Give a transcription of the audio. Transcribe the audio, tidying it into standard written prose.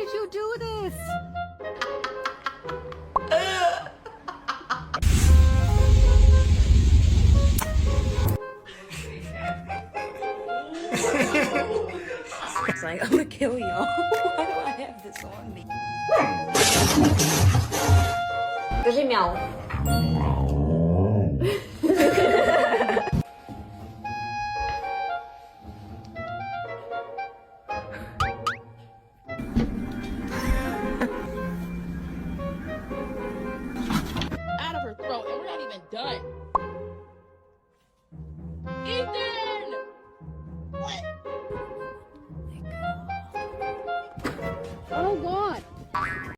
did you do this? It's like, I'm gonna kill y'all. Why do I have this on me? Скажи мяу.